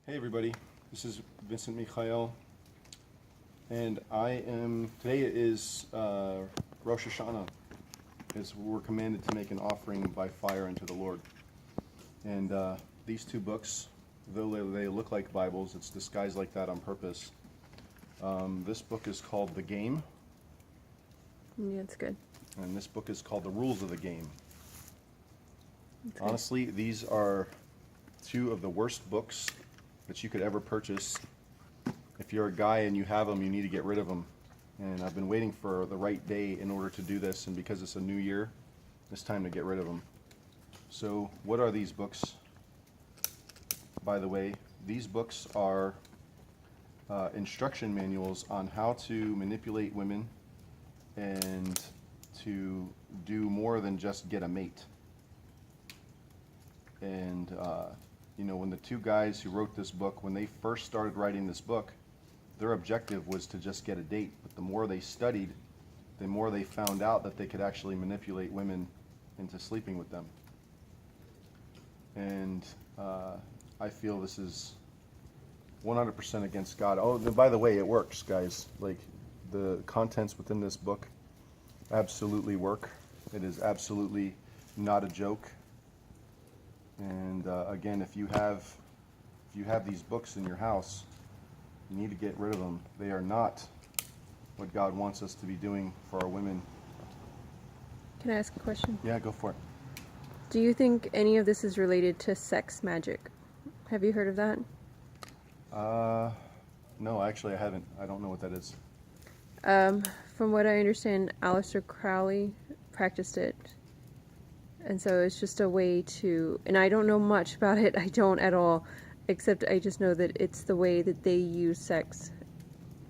Hey everybody, this is Vincent Michah'El, and today is Rosh HaShanah, as we're commanded to make an offering by fire unto the Lord. And these two books, though they look like Bibles, it's disguised like that on purpose. This book is called The Game, Yeah, it's good. and this book is called The Rules of the Game. It's good. Honestly, these are two of the worst books that you could ever purchase. If you're a guy and you have them, you need to get rid of them. And I've been waiting for the right day in order to do this, and because it's a new year, it's time to get rid of them. So what are these books? By the way, these books are instruction manuals on how to manipulate women and to do more than just get a mate. And when the two guys who wrote this book, when they first started writing this book, their objective was to just get a date. But the more they studied, the more they found out that they could actually manipulate women into sleeping with them. And I feel this is 100% against God. Oh, and by the way, it works, guys. Like, the contents within this book absolutely work. It is absolutely not a joke. And again, if you have these books in your house, you need to get rid of them. They are not what God wants us to be doing for our women. Can I ask a question? Yeah, go for it. Do you think any of this is related to sex magic? Have you heard of that? No, actually I haven't. I don't know what that is. From what I understand, Aleister Crowley practiced it. And so it's just a way to, and I don't know much about it, I don't at all, except I just know that it's the way that they use sex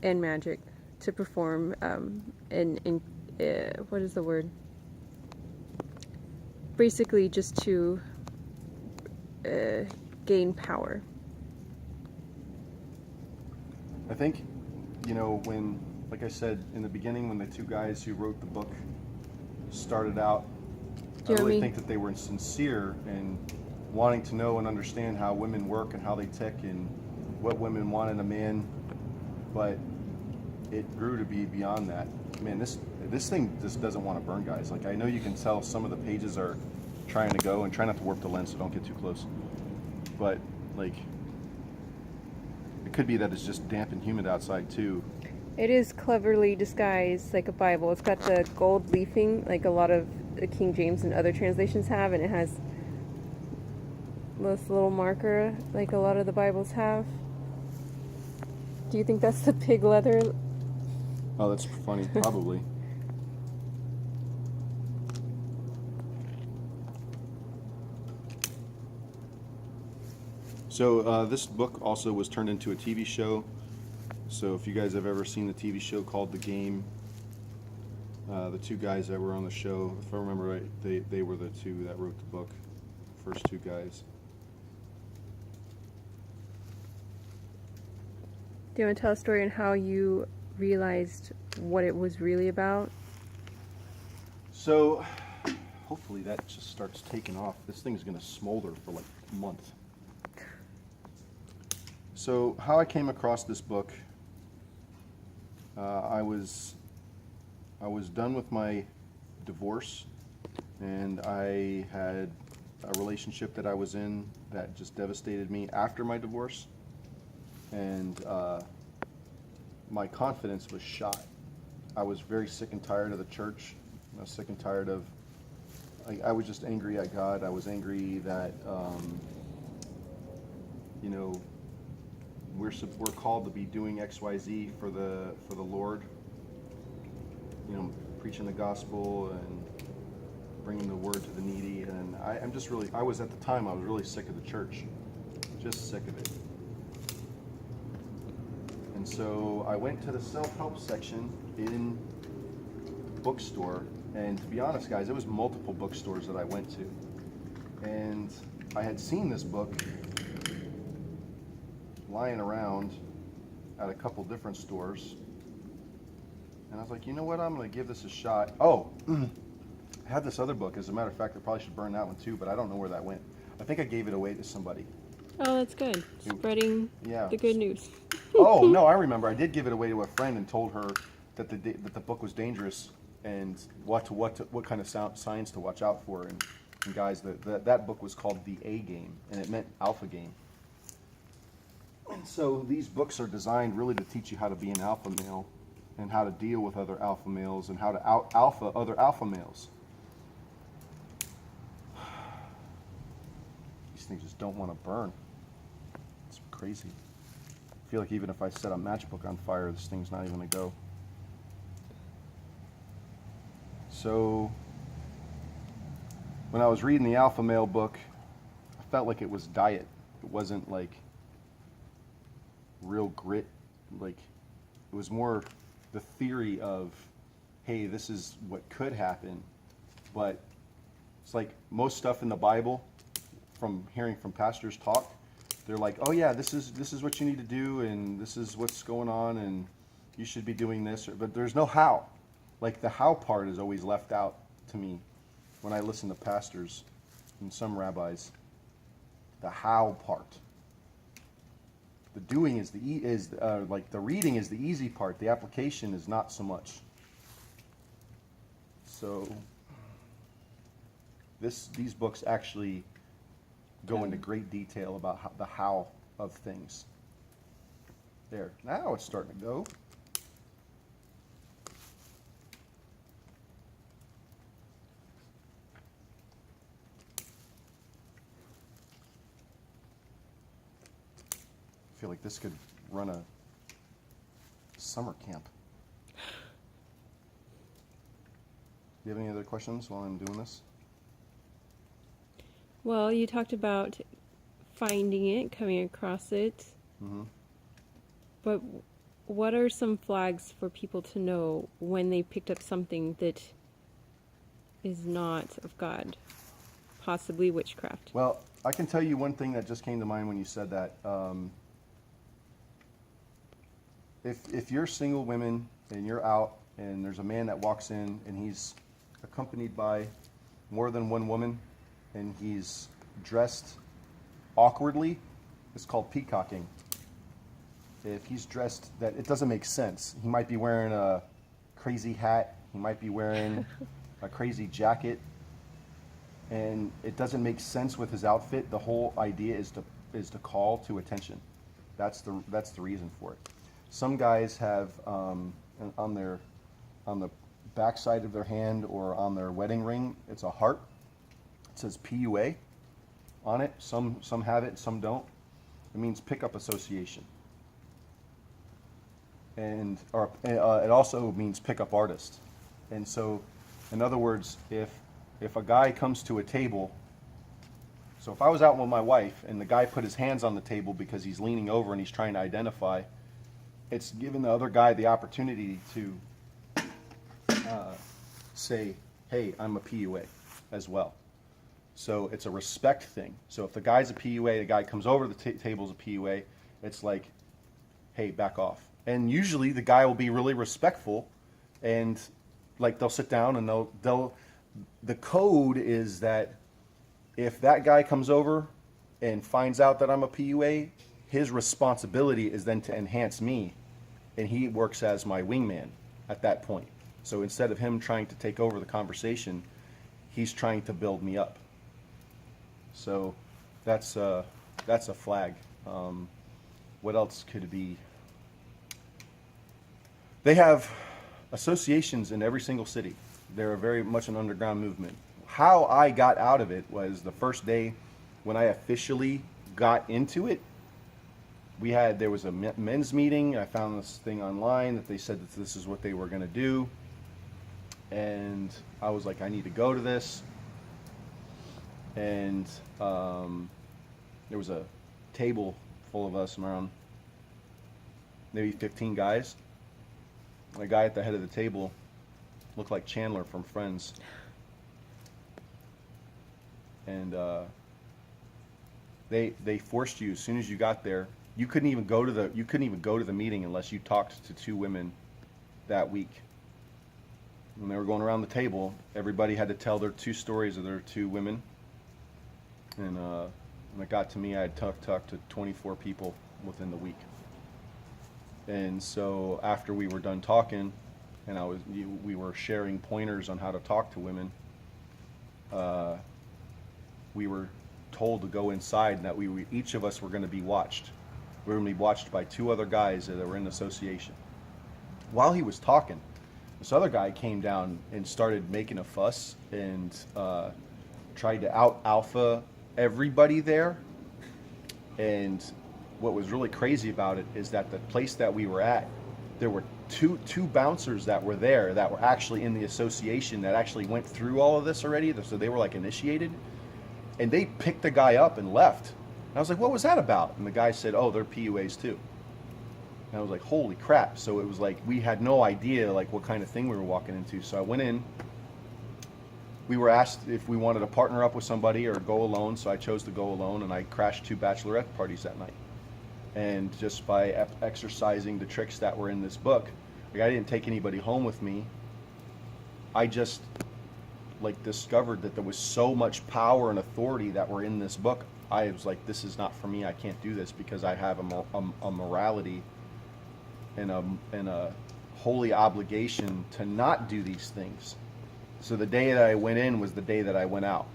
and magic to perform, what is the word? Basically just to gain power. I think, when, like I said in the beginning, when the two guys who wrote the book started out, I really think that they were sincere in wanting to know and understand how women work and how they tick and what women want in a man, but it grew to be beyond that. Man, this thing just doesn't want to burn, guys. Like, I know you can tell some of the pages are trying to go, and try not to warp the lens, so don't get too close. But, like, it could be that it's just damp and humid outside too. It is cleverly disguised like a Bible. It's got the gold leafing like a lot of the King James and other translations have, and it has this little marker like a lot of the Bibles have. Do you think that's the pig leather? Oh, that's funny. Probably. So this book also was turned into a TV show. So if you guys have ever seen the TV show called The Game, the two guys that were on the show, if I remember right, they were the two that wrote the book, first two guys. Do you want to tell a story on how you realized what it was really about? So hopefully that just starts taking off. This thing's going to smolder for like a month. So how I came across this book, I was done with my divorce, and I had a relationship that I was in that just devastated me after my divorce, and my confidence was shot. I was very sick and tired of the church. I was sick and tired of, I was just angry at God. I was angry that, we're called to be doing XYZ for the Lord, preaching the gospel and bringing the word to the needy. And I was at the time, I was really sick of the church, just sick of it. And so I went to the self-help section in the bookstore, and to be honest, guys, it was multiple bookstores that I went to, and I had seen this book lying around at a couple different stores, and I was like, you know what, I'm going to give this a shot. Oh, I had this other book. As a matter of fact, I probably should burn that one too, but I don't know where that went. I think I gave it away to somebody. Oh, that's good. Spreading Yeah. the good news. Oh no, I remember. I did give it away to a friend and told her that the book was dangerous and what kind of signs to watch out for. And guys, that book was called The A Game, and it meant alpha game. And so these books are designed really to teach you how to be an alpha male, and how to deal with other alpha males, and how to alpha other alpha males. These things just don't want to burn. It's crazy. I feel like even if I set a matchbook on fire, this thing's not even going to go. So, when I was reading the Alpha Male book, I felt like it was diet. It wasn't like real grit. Like, it was more the theory of, hey, this is what could happen. But it's like most stuff in the Bible, from hearing from pastors talk, they're like, oh yeah, this is what you need to do, and this is what's going on, and you should be doing this. But there's no how. Like the how part is always left out to me when I listen to pastors and some rabbis. The how part. The doing is like the reading is the easy part. The application is not so much. So these books actually go into great detail about the how of things. There, now it's starting to go. I feel like this could run a summer camp. Do you have any other questions while I'm doing this? Well, you talked about finding it, coming across it. Mm-hmm. But what are some flags for people to know when they picked up something that is not of God? Possibly witchcraft. Well, I can tell you one thing that just came to mind when you said that. If you're single women and you're out and there's a man that walks in and he's accompanied by more than one woman and he's dressed awkwardly, it's called peacocking. If he's dressed that it doesn't make sense, he might be wearing a crazy hat, he might be wearing a crazy jacket, and it doesn't make sense with his outfit. The whole idea is to call to attention. That's the reason for it. Some guys have on the back side of their hand or on their wedding ring, it's a heart. It says PUA on it. Some have it, some don't. It means pickup association. And it also means pickup artist. And so, in other words, if a guy comes to a table, so if I was out with my wife and the guy put his hands on the table because he's leaning over and he's trying to identify, it's giving the other guy the opportunity to say, hey, I'm a PUA as well. So it's a respect thing. So if the guy's a PUA, the guy comes over to the table's a PUA, it's like, hey, back off. And usually the guy will be really respectful, and like they'll sit down and the code is that if that guy comes over and finds out that I'm a PUA, his responsibility is then to enhance me, and he works as my wingman at that point. So instead of him trying to take over the conversation, he's trying to build me up. So that's a flag. What else could it be? They have associations in every single city. They're very much an underground movement. How I got out of it was the first day when I officially got into it. There was a men's meeting. I found this thing online that they said that this is what they were going to do. And I was like, I need to go to this. And there was a table full of us, around maybe 15 guys. The guy at the head of the table looked like Chandler from Friends. And they forced you, as soon as you got there, you couldn't even go to the meeting unless you talked to two women that week. When they were going around the table, everybody had to tell their two stories of their two women. And When it got to me, I had talked to 24 people within the week. And so after we were done talking, and we were sharing pointers on how to talk to women, we were told to go inside and that each of us were going to be watched. We were going to be watched by 2 other guys that were in association. While he was talking, this other guy came down and started making a fuss and tried to out-alpha everybody there. And what was really crazy about it is that the place that we were at, there were two bouncers that were there that were actually in the association that actually went through all of this already. So they were like initiated. And they picked the guy up and left. And I was like, what was that about? And the guy said, oh, they're PUAs too. And I was like, holy crap. So it was like, we had no idea like what kind of thing we were walking into. So I went in. We were asked if we wanted to partner up with somebody or go alone. So I chose to go alone, and I crashed 2 bachelorette parties that night. And just by exercising the tricks that were in this book, like I didn't take anybody home with me. I just like discovered that there was so much power and authority that were in this book. I was like, this is not for me. I can't do this because I have a morality and a holy obligation to not do these things. So the day that I went in was the day that I went out.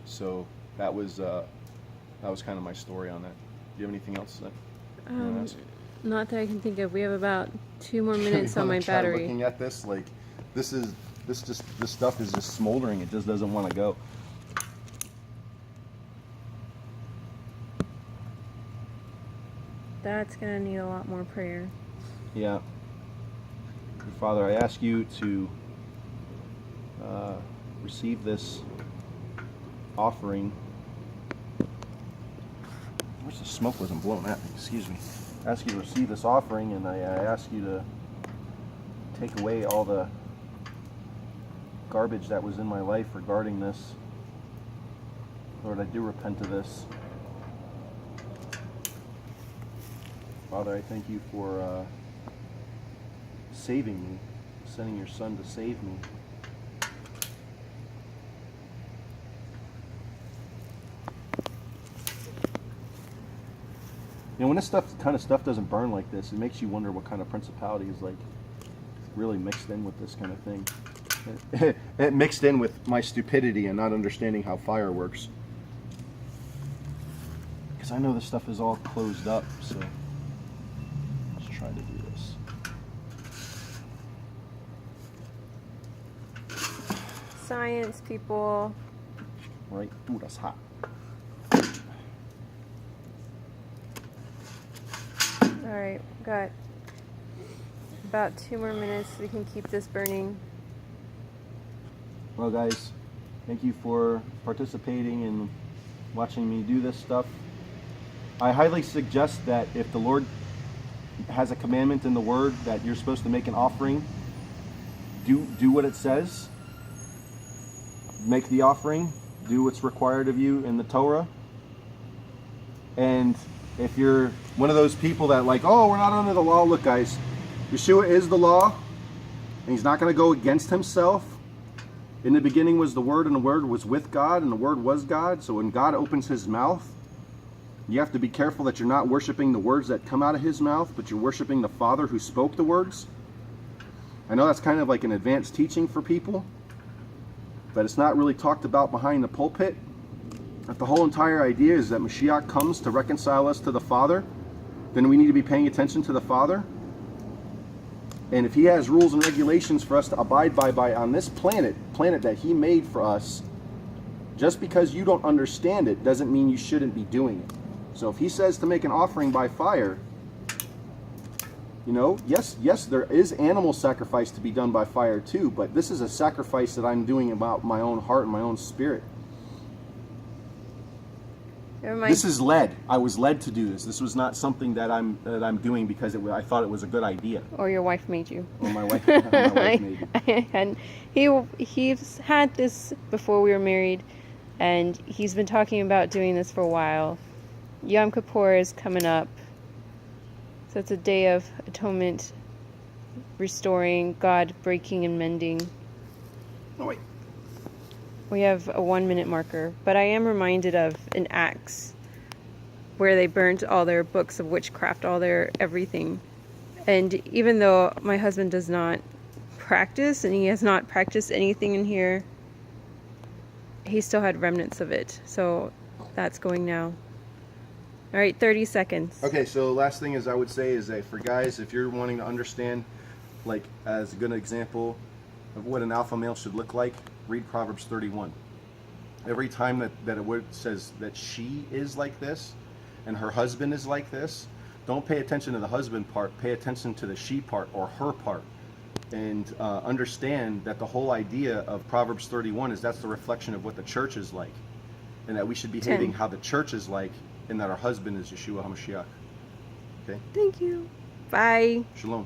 So that was kind of my story on that. Do you have anything else that you want to ask? Not that I can think of. We have about 2 more minutes on my battery. Looking at this, like this stuff is just smoldering. It just doesn't want to go. That's gonna need a lot more prayer. Yeah. Father, I ask you to receive this offering. I wish the smoke wasn't blowing at me. Excuse me. I ask you to receive this offering, and I ask you to take away all the garbage that was in my life regarding this. Lord, I do repent of this. Father, I thank you for saving me, sending your Son to save me. You know, when this kind of stuff doesn't burn like this, it makes you wonder what kind of principality is like really mixed in with this kind of thing. It mixed in with my stupidity and not understanding how fire works. Because I know this stuff is all closed up, so let's try to do this. Science, people. Right? Ooh, that's hot. Alright, got about 2 more minutes so we can keep this burning. Well, guys, thank you for participating and watching me do this stuff. I highly suggest that if the Lord has a commandment in the Word that you're supposed to make an offering, do what it says. Make the offering. Do what's required of you in the Torah. And if you're one of those people that like, oh, we're not under the law. Look, guys, Yeshua is the law, and he's not going to go against himself. In the beginning was the Word, and the Word was with God, and the Word was God. So when God opens his mouth, you have to be careful that you're not worshiping the words that come out of his mouth, but you're worshiping the Father who spoke the words. I know that's kind of like an advanced teaching for people, but it's not really talked about behind the pulpit. If the whole entire idea is that Mashiach comes to reconcile us to the Father, then we need to be paying attention to the Father. And if he has rules and regulations for us to abide by on this planet that he made for us, just because you don't understand it doesn't mean you shouldn't be doing it. So if he says to make an offering by fire, you know, yes, there is animal sacrifice to be done by fire too, but this is a sacrifice that I'm doing about my own heart and my own spirit. This is led. I was led to do this. This was not something that I'm doing because I thought it was a good idea. Or your wife made you. Or my wife made me. And he's had this before we were married, and he's been talking about doing this for a while. Yom Kippur is coming up, so it's a day of atonement, restoring, God breaking and mending. Oh wait. We have a 1-minute marker, but I am reminded of in Acts where they burned all their books of witchcraft, all their everything. And even though my husband does not practice, and he has not practiced anything in here, he still had remnants of it. So that's going now. All right, 30 seconds. Okay, so last thing is I would say is that for guys, if you're wanting to understand, like as a good example of what an alpha male should look like, read Proverbs 31. Every time that a word says that she is like this and her husband is like this, don't pay attention to the husband part, pay attention to the she part or her part. And understand that the whole idea of Proverbs 31 is that's the reflection of what the church is like. And that we should be behaving how the church is like, and that our husband is Yeshua HaMashiach. Okay? Thank you. Bye. Shalom.